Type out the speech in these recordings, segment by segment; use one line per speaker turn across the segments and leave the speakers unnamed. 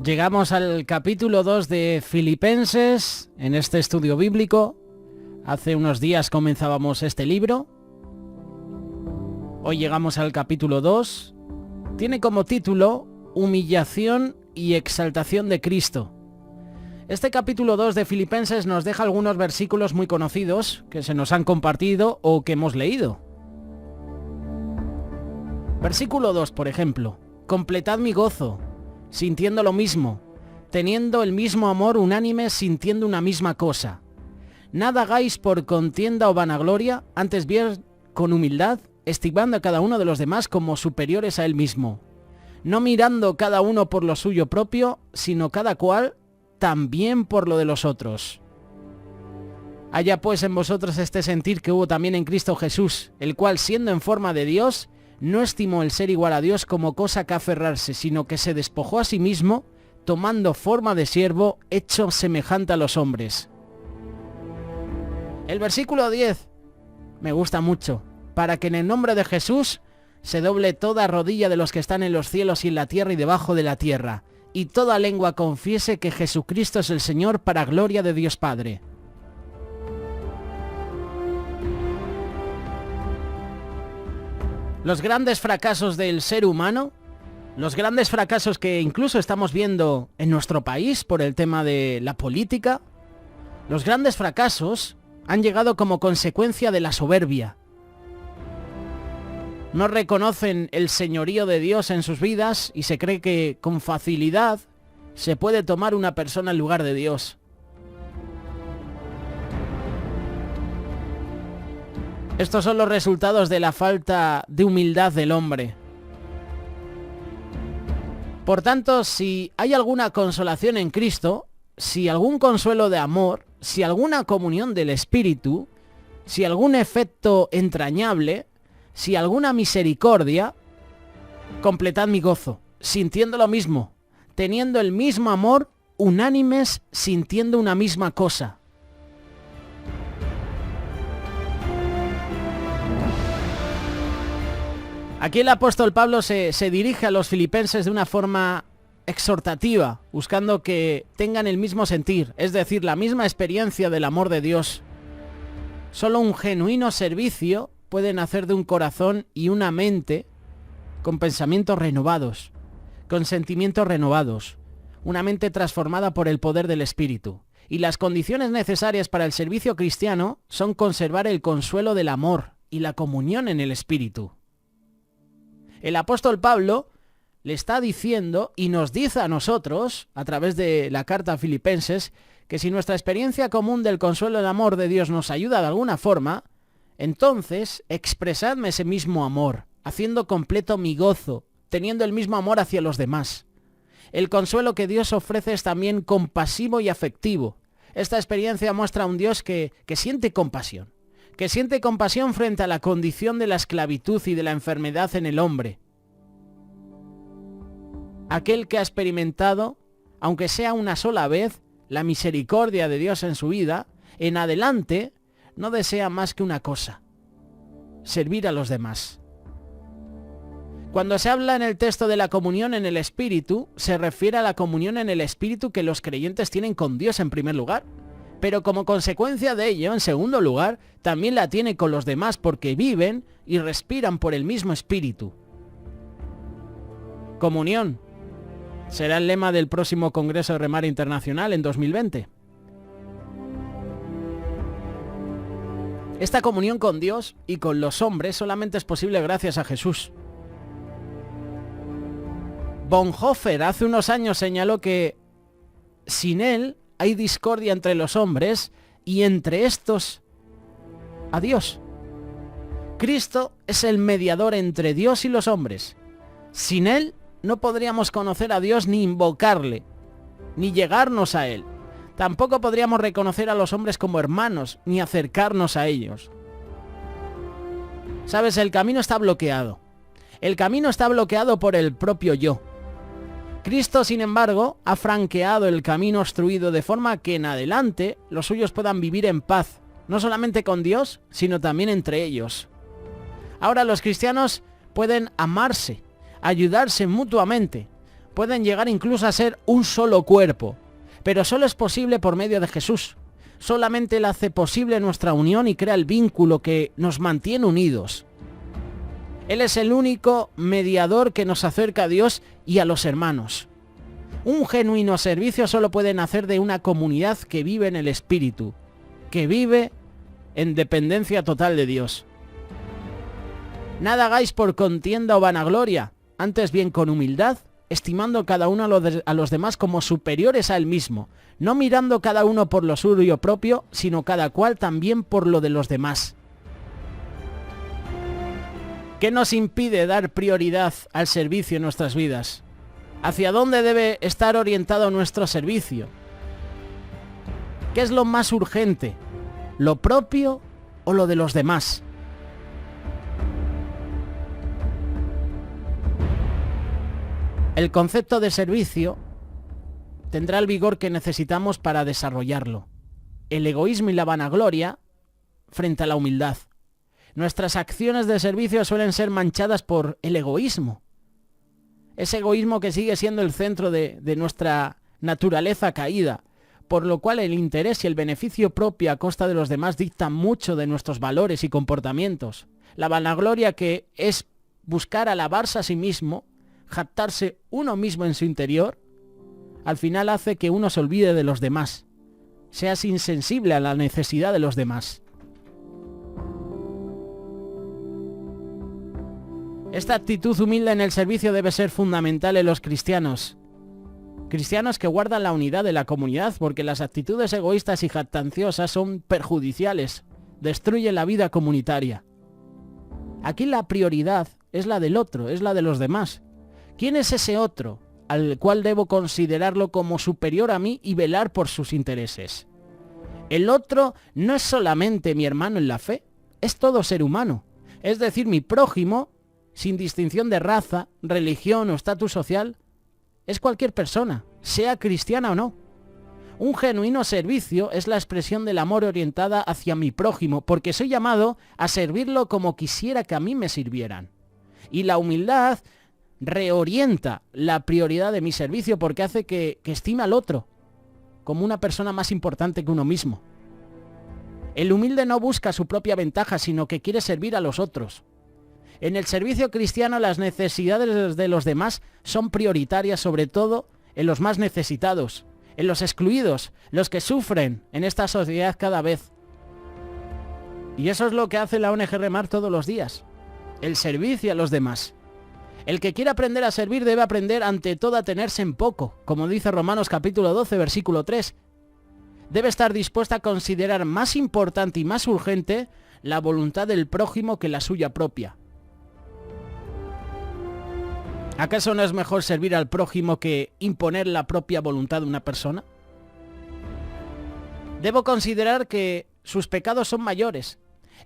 Llegamos al capítulo 2 de Filipenses en este estudio bíblico. Hace unos días comenzábamos este libro. Hoy llegamos al capítulo 2. Tiene como título Humillación y exaltación de Cristo. Este capítulo 2 de Filipenses nos deja algunos versículos muy conocidos que se nos han compartido o que hemos leído. Versículo 2, por ejemplo. Completad mi gozo, sintiendo lo mismo, teniendo el mismo amor unánime, sintiendo una misma cosa. Nada hagáis por contienda o vanagloria, antes bien con humildad, estimando a cada uno de los demás como superiores a él mismo, no mirando cada uno por lo suyo propio, sino cada cual también por lo de los otros. Haya pues en vosotros este sentir que hubo también en Cristo Jesús, el cual siendo en forma de Dios, no estimó el ser igual a Dios como cosa que aferrarse, sino que se despojó a sí mismo, tomando forma de siervo, hecho semejante a los hombres. El versículo 10 me gusta mucho. Para que en el nombre de Jesús se doble toda rodilla de los que están en los cielos y en la tierra y debajo de la tierra, y toda lengua confiese que Jesucristo es el Señor, para gloria de Dios Padre. Los grandes fracasos del ser humano, los grandes fracasos que incluso estamos viendo en nuestro país por el tema de la política, los grandes fracasos han llegado como consecuencia de la soberbia. No reconocen el señorío de Dios en sus vidas y se cree que con facilidad se puede tomar una persona en lugar de Dios. Estos son los resultados de la falta de humildad del hombre. Por tanto, si hay alguna consolación en Cristo, si algún consuelo de amor, si alguna comunión del Espíritu, si algún efecto entrañable, si alguna misericordia, completad mi gozo, sintiendo lo mismo, teniendo el mismo amor, unánimes, sintiendo una misma cosa. Aquí el apóstol Pablo se dirige a los filipenses de una forma exhortativa, buscando que tengan el mismo sentir, es decir, la misma experiencia del amor de Dios. Solo un genuino servicio puede nacer de un corazón y una mente con pensamientos renovados, con sentimientos renovados, una mente transformada por el poder del Espíritu. Y las condiciones necesarias para el servicio cristiano son conservar el consuelo del amor y la comunión en el Espíritu. El apóstol Pablo le está diciendo y nos dice a nosotros, a través de la carta a Filipenses, que si nuestra experiencia común del consuelo del amor de Dios nos ayuda de alguna forma, entonces expresadme ese mismo amor, haciendo completo mi gozo, teniendo el mismo amor hacia los demás. El consuelo que Dios ofrece es también compasivo y afectivo. Esta experiencia muestra a un Dios que siente compasión frente a la condición de la esclavitud y de la enfermedad en el hombre. Aquel que ha experimentado, aunque sea una sola vez, la misericordia de Dios en su vida, en adelante no desea más que una cosa: servir a los demás. Cuando se habla en el texto de la comunión en el Espíritu, se refiere a la comunión en el Espíritu que los creyentes tienen con Dios en primer lugar, pero como consecuencia de ello, en segundo lugar, también la tiene con los demás porque viven y respiran por el mismo Espíritu. Comunión será el lema del próximo Congreso de Remar Internacional en 2020. Esta comunión con Dios y con los hombres solamente es posible gracias a Jesús. Bonhoeffer hace unos años señaló que sin Él hay discordia entre los hombres y entre estos a Dios. Cristo es el mediador entre Dios y los hombres. Sin Él no podríamos conocer a Dios ni invocarle, ni llegarnos a Él. Tampoco podríamos reconocer a los hombres como hermanos, ni acercarnos a ellos. ¿Sabes? El camino está bloqueado. El camino está bloqueado por el propio yo. Cristo, sin embargo, ha franqueado el camino obstruido de forma que en adelante los suyos puedan vivir en paz, no solamente con Dios, sino también entre ellos. Ahora los cristianos pueden amarse, ayudarse mutuamente, pueden llegar incluso a ser un solo cuerpo, pero solo es posible por medio de Jesús. Solamente Él hace posible nuestra unión y crea el vínculo que nos mantiene unidos. Él es el único mediador que nos acerca a Dios y a los hermanos. Un genuino servicio solo puede nacer de una comunidad que vive en el Espíritu, que vive en dependencia total de Dios. Nada hagáis por contienda o vanagloria, antes bien con humildad, estimando cada uno a los demás como superiores a él mismo, no mirando cada uno por lo suyo propio, sino cada cual también por lo de los demás. ¿Qué nos impide dar prioridad al servicio en nuestras vidas? ¿Hacia dónde debe estar orientado nuestro servicio? ¿Qué es lo más urgente? ¿Lo propio o lo de los demás? El concepto de servicio tendrá el vigor que necesitamos para desarrollarlo. El egoísmo y la vanagloria frente a la humildad. Nuestras acciones de servicio suelen ser manchadas por el egoísmo. Ese egoísmo que sigue siendo el centro de nuestra naturaleza caída, por lo cual el interés y el beneficio propio a costa de los demás dictan mucho de nuestros valores y comportamientos. La vanagloria, que es buscar alabarse a sí mismo, jactarse uno mismo en su interior, al final hace que uno se olvide de los demás, seas insensible a la necesidad de los demás. Esta actitud humilde en el servicio debe ser fundamental en los cristianos. Cristianos que guardan la unidad de la comunidad, porque las actitudes egoístas y jactanciosas son perjudiciales, destruyen la vida comunitaria. Aquí la prioridad es la del otro, es la de los demás. ¿Quién es ese otro al cual debo considerarlo como superior a mí y velar por sus intereses? El otro no es solamente mi hermano en la fe, es todo ser humano, es decir, mi prójimo, sin distinción de raza, religión o estatus social, es cualquier persona, sea cristiana o no. Un genuino servicio es la expresión del amor orientada hacia mi prójimo, porque soy llamado a servirlo como quisiera que a mí me sirvieran. Y la humildad reorienta la prioridad de mi servicio porque hace que estime al otro como una persona más importante que uno mismo. El humilde no busca su propia ventaja, sino que quiere servir a los otros. En el servicio cristiano las necesidades de los demás son prioritarias, sobre todo en los más necesitados, en los excluidos, los que sufren en esta sociedad cada vez. Y eso es lo que hace la ONG Remar todos los días, el servicio a los demás. El que quiera aprender a servir debe aprender ante todo a tenerse en poco, como dice Romanos capítulo 12, versículo 3. Debe estar dispuesta a considerar más importante y más urgente la voluntad del prójimo que la suya propia. ¿Acaso no es mejor servir al prójimo que imponer la propia voluntad de una persona? Debo considerar que sus pecados son mayores.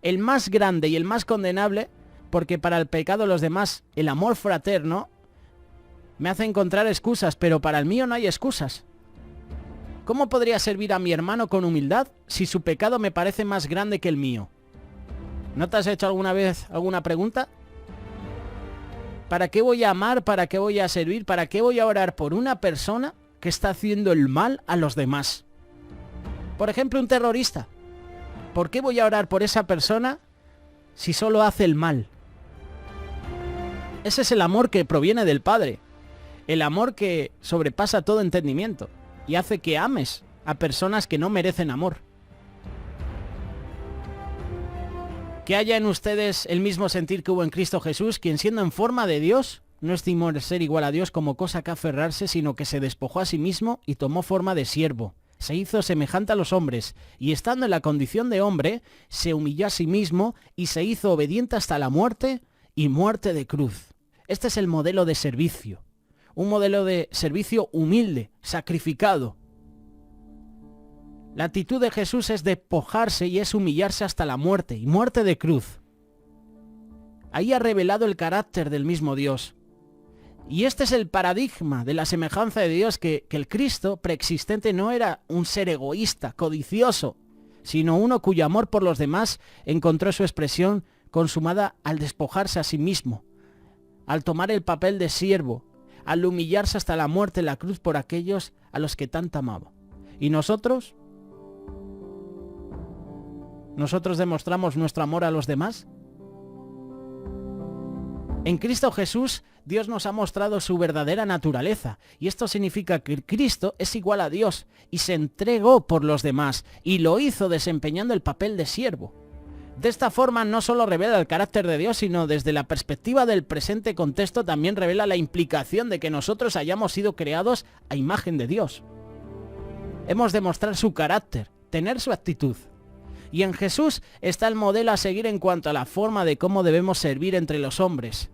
El más grande y el más condenable, porque para el pecado de los demás el amor fraterno me hace encontrar excusas, pero para el mío no hay excusas. ¿Cómo podría servir a mi hermano con humildad si su pecado me parece más grande que el mío? ¿No te has hecho alguna vez alguna pregunta? ¿Para qué voy a amar? ¿Para qué voy a servir? ¿Para qué voy a orar por una persona que está haciendo el mal a los demás? Por ejemplo, un terrorista. ¿Por qué voy a orar por esa persona si solo hace el mal? Ese es el amor que proviene del Padre. El amor que sobrepasa todo entendimiento y hace que ames a personas que no merecen amor. Que haya en ustedes el mismo sentir que hubo en Cristo Jesús, quien siendo en forma de Dios, no estimó ser igual a Dios como cosa que aferrarse, sino que se despojó a sí mismo y tomó forma de siervo. Se hizo semejante a los hombres, y estando en la condición de hombre, se humilló a sí mismo y se hizo obediente hasta la muerte y muerte de cruz. Este es el modelo de servicio. Un modelo de servicio humilde, sacrificado. La actitud de Jesús es despojarse y es humillarse hasta la muerte, y muerte de cruz. Ahí ha revelado el carácter del mismo Dios. Y este es el paradigma de la semejanza de Dios, que el Cristo preexistente no era un ser egoísta, codicioso, sino uno cuyo amor por los demás encontró su expresión consumada al despojarse a sí mismo, al tomar el papel de siervo, al humillarse hasta la muerte en la cruz por aquellos a los que tanto amaba. ¿Y nosotros? ¿Nosotros demostramos nuestro amor a los demás? En Cristo Jesús, Dios nos ha mostrado su verdadera naturaleza, y esto significa que Cristo es igual a Dios, y se entregó por los demás, y lo hizo desempeñando el papel de siervo. De esta forma no solo revela el carácter de Dios, sino desde la perspectiva del presente contexto también revela la implicación de que nosotros hayamos sido creados a imagen de Dios. Hemos de mostrar su carácter, tener su actitud. Y en Jesús está el modelo a seguir en cuanto a la forma de cómo debemos servir entre los hombres.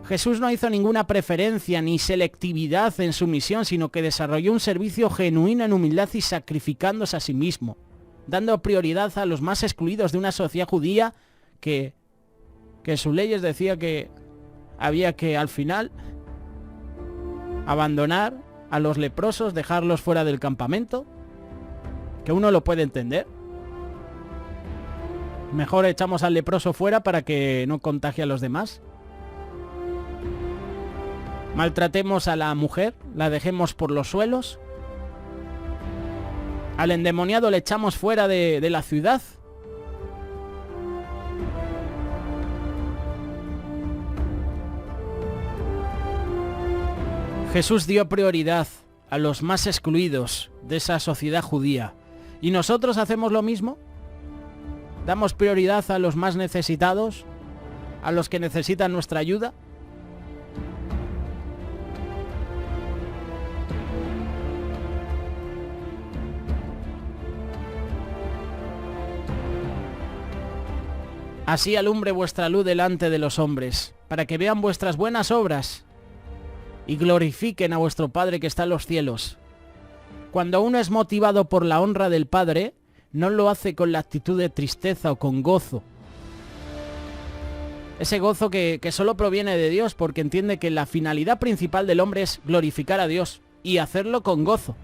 Jesús no hizo ninguna preferencia ni selectividad en su misión, sino que desarrolló un servicio genuino en humildad y sacrificándose a sí mismo, dando prioridad a los más excluidos de una sociedad judía que en sus leyes decía que había que al final abandonar a los leprosos, dejarlos fuera del campamento, que uno lo puede entender. Mejor echamos al leproso fuera para que no contagie a los demás. Maltratemos a la mujer, la dejemos por los suelos. Al endemoniado le echamos fuera de la ciudad. Jesús dio prioridad a los más excluidos de esa sociedad judía. ¿Y nosotros hacemos lo mismo? ¿Damos prioridad a los más necesitados? ¿A los que necesitan nuestra ayuda? Así alumbre vuestra luz delante de los hombres, para que vean vuestras buenas obras y glorifiquen a vuestro Padre que está en los cielos. Cuando uno es motivado por la honra del Padre, no lo hace con la actitud de tristeza o con gozo. Ese gozo que solo proviene de Dios, porque entiende que la finalidad principal del hombre es glorificar a Dios y hacerlo con gozo.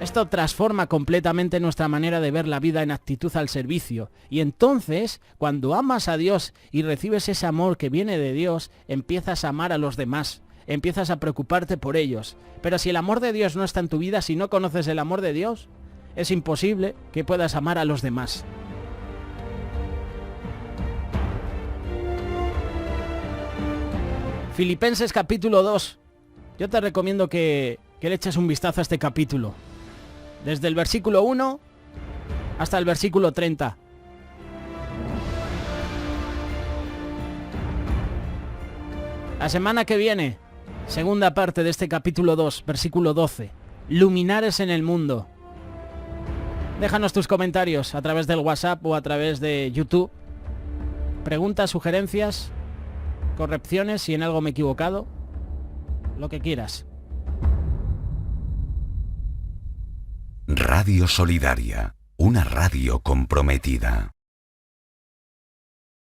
Esto transforma completamente nuestra manera de ver la vida en actitud al servicio. Y entonces, cuando amas a Dios y recibes ese amor que viene de Dios, empiezas a amar a los demás, empiezas a preocuparte por ellos. Pero si el amor de Dios no está en tu vida, si no conoces el amor de Dios, es imposible que puedas amar a los demás. Filipenses capítulo 2. Yo te recomiendo que le eches un vistazo a este capítulo. Desde el versículo 1 hasta el versículo 30. La semana que viene, segunda parte de este capítulo 2, versículo 12. Luminares en el mundo. Déjanos tus comentarios a través del WhatsApp o a través de YouTube. Preguntas, sugerencias, correcciones, si en algo me he equivocado. Lo que quieras.
Radio Solidaria, una radio comprometida.